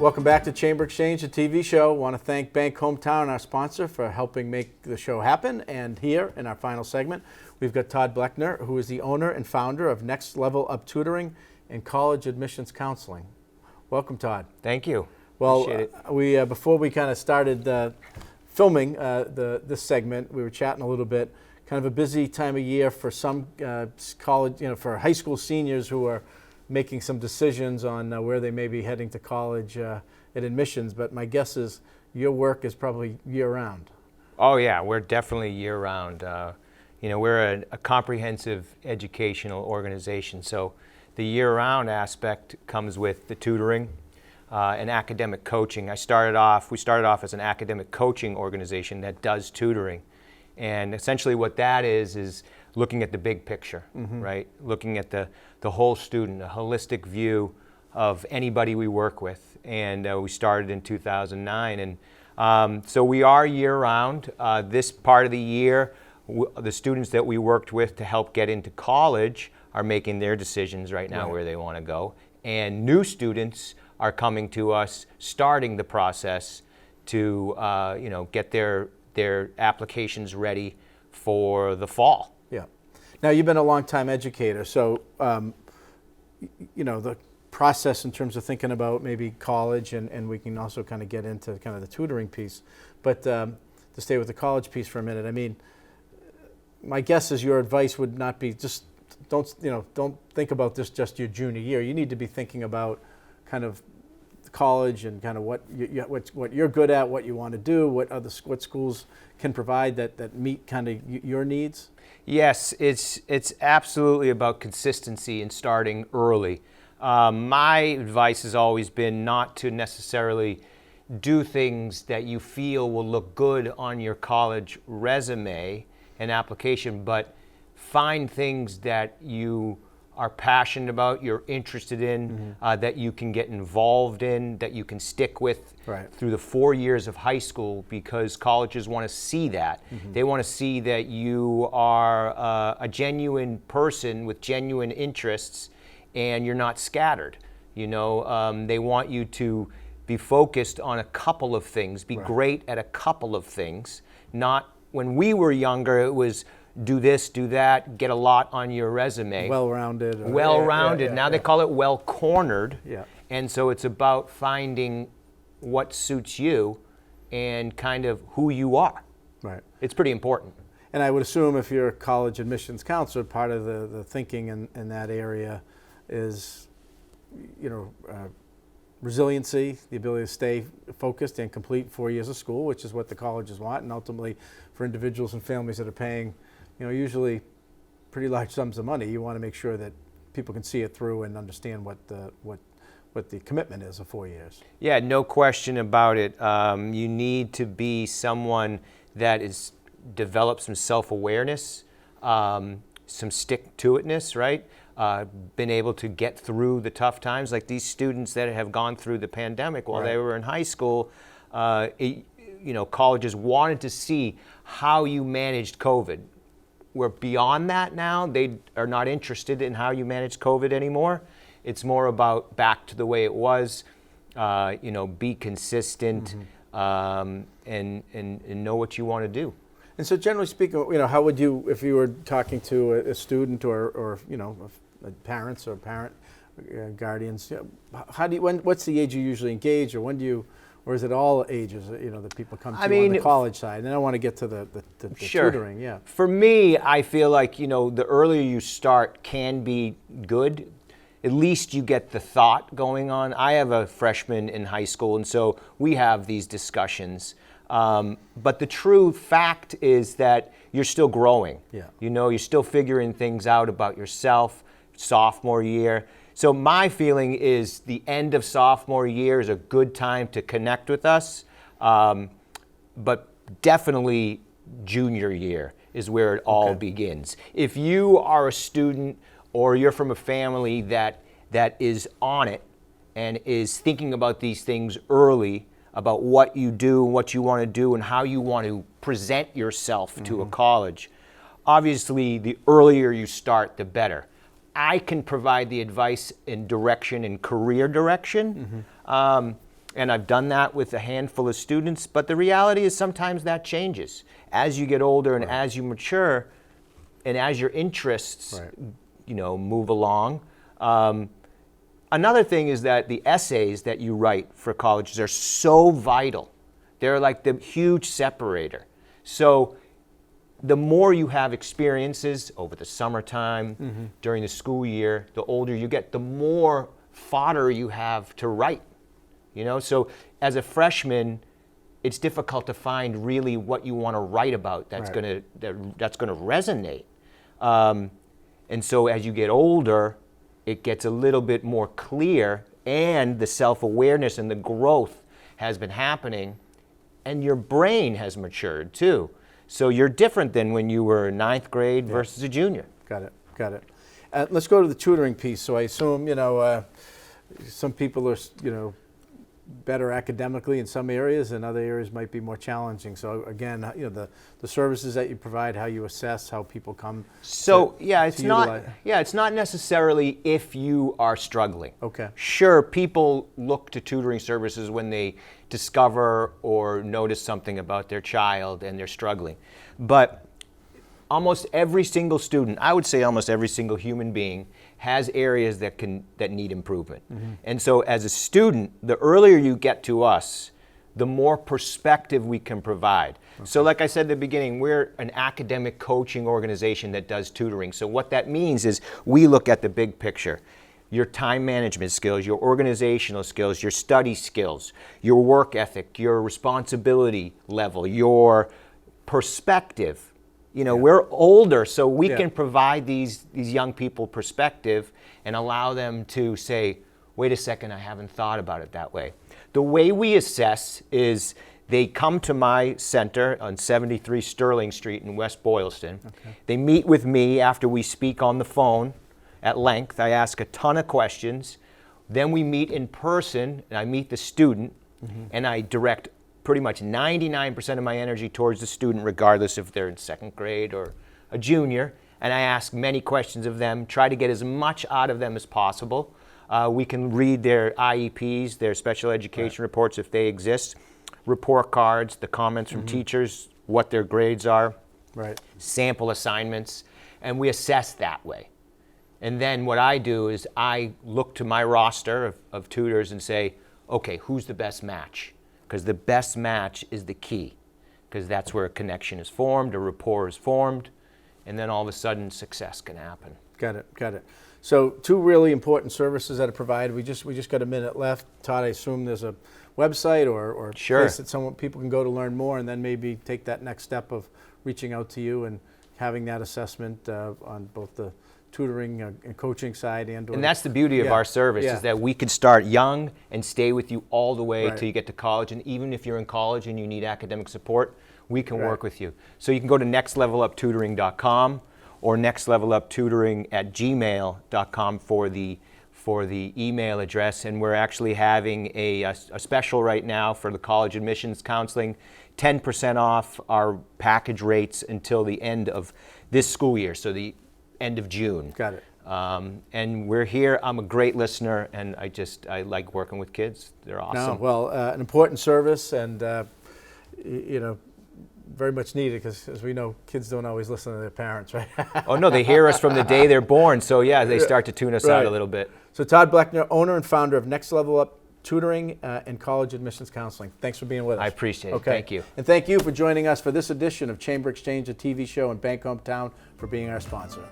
Welcome back to Chamber Exchange, the TV show. I want to thank Bank Hometown, our sponsor, for helping make the show happen. And here in our final segment, we've got Todd Blechner, who is the owner and founder of Next Level Up Tutoring and College Admissions Counseling. Welcome, Todd. Thank you. Well, Appreciate it. before we kind of started filming this segment, we were chatting a little bit. Kind of a busy time of year for some college, for high school seniors who are making some decisions on where they may be heading to college at admissions. But my guess is your work is probably year-round. Oh yeah, we're definitely year-round. We're a comprehensive educational organization, so the year-round aspect comes with the tutoring and academic coaching. We started off as an academic coaching organization that does tutoring. And essentially what that is looking at the big picture, right? Looking at the whole student, a holistic view of anybody we work with. And we started in 2009. And so we are year-round. This part of the year, the students that we worked with to help get into college are making their decisions right now where they want to go. And new students are coming to us, starting the process to get their applications ready for the fall. Yeah. Now, you've been a long-time educator, so the process in terms of thinking about maybe college, and we can also kind of get into kind of the tutoring piece. But to stay with the college piece for a minute, I mean, my guess is your advice would not be just don't think about this just your junior year. You need to be thinking about kind of college and kind of what you're good at, what you want to do, what schools can provide that meet kind of your needs. Yes, it's absolutely about consistency and starting early. My advice has always been not to necessarily do things that you feel will look good on your college resume and application, but find things that you are passionate about, you're interested in, that you can get involved in, that you can stick with through the 4 years of high school, because colleges want to see that. They want to see that you are a genuine person with genuine interests and you're not scattered. They want you to be focused on a couple of things, be great at a couple of things. Not when we were younger, it was do this, do that, get a lot on your resume. Well-rounded. Well-rounded. Now they call it well-cornered. Yeah. And so it's about finding what suits you and kind of who you are. Right. It's pretty important. And I would assume if you're a college admissions counselor, part of the thinking in that area is, resiliency, the ability to stay focused and complete 4 years of school, which is what the colleges want, and ultimately for individuals and families that are paying usually pretty large sums of money, you want to make sure that people can see it through and understand what the commitment is of 4 years. Yeah, no question about it. You need to be someone that is developed some self-awareness, some stick-to-itness, right? Been able to get through the tough times, like these students that have gone through the pandemic while they were in high school. Colleges wanted to see how you managed COVID. We're beyond that now. They are not interested in how you manage COVID anymore. It's more about back to the way it was. Be consistent and know what you want to do. And so, generally speaking, how would you, if you were talking to a student or parents or parent guardians, what's the age you usually engage, or when do you? Or is it all ages, that people come to on the college side? And then I want to get to the tutoring, yeah. For me, I feel like, the earlier you start can be good. At least you get the thought going on. I have a freshman in high school, and so we have these discussions. But the true fact is that you're still growing. Yeah. You're still figuring things out about yourself, sophomore year. So my feeling is the end of sophomore year is a good time to connect with us, but definitely junior year is where it all begins. If you are a student or you're from a family that is on it and is thinking about these things early, about what you do, what you want to do, and how you want to present yourself to a college, obviously the earlier you start, the better. I can provide the advice and direction and career direction. And I've done that with a handful of students, but the reality is sometimes that changes. As you get older and as you mature, and as your interests, move along. Another thing is that the essays that you write for colleges are so vital. They're like the huge separator. So the more you have experiences over the summertime, during the school year, the older you get, the more fodder you have to write. So as a freshman, it's difficult to find really what you want to write about that's gonna resonate. And so as you get older, it gets a little bit more clear, and the self-awareness and the growth has been happening, and your brain has matured too. So you're different than when you were ninth grade versus a junior. Got it. Let's go to the tutoring piece. So I assume, some people are, better academically in some areas, and other areas might be more challenging. So again, the services that you provide, how you assess, how people come. So it's not necessarily if you are struggling. Okay. Sure, people look to tutoring services when they discover or notice something about their child and they're struggling. But almost every single student, I would say almost every single human being, has areas that need improvement. And so as a student, the earlier you get to us, the more perspective we can provide. So like I said at the beginning, we're an academic coaching organization that does tutoring. So what that means is we look at the big picture. Your time management skills, your organizational skills, your study skills, your work ethic, your responsibility level, your perspective. We're older, so we can provide these young people perspective and allow them to say, wait a second, I haven't thought about it that way. The way we assess is they come to my center on 73 Sterling Street in West Boylston. Okay. They meet with me after we speak on the phone at length. I ask a ton of questions. Then we meet in person, and I meet the student, and I direct pretty much 99% of my energy towards the student, regardless if they're in second grade or a junior. And I ask many questions of them, try to get as much out of them as possible. We can read their IEPs, their special education reports if they exist, report cards, the comments from teachers, what their grades are, sample assignments, and we assess that way. And then what I do is I look to my roster of tutors and say, okay, who's the best match? Because the best match is the key, because that's where a connection is formed, a rapport is formed, and then all of a sudden success can happen. Got it. So two really important services that are provided. We just got a minute left. Todd, I assume there's a website or place that people can go to learn more, and then maybe take that next step of reaching out to you and having that assessment on both the tutoring and coaching side and that's the beauty of our service is that we can start young and stay with you all the way till you get to college. And even if you're in college and you need academic support, we can work with you. So you can go to nextleveluptutoring.com or nextleveluptutoring@gmail.com for the email address. And we're actually having a special right now for the college admissions counseling, 10% off our package rates until the end of this school year. So the end of June. Got it. And we're here. I'm a great listener, and I like working with kids. They're awesome. No, well, an important service, and very much needed, because as we know, kids don't always listen to their parents, right? Oh no, they hear us from the day they're born. So they start to tune us out a little bit. So Todd Blechner, owner and founder of Next Level Up Tutoring and College Admissions Counseling. Thanks for being with us. I appreciate it. Thank you. And thank you for joining us for this edition of Chamber Exchange, a TV show in Bank Hometown, for being our sponsor.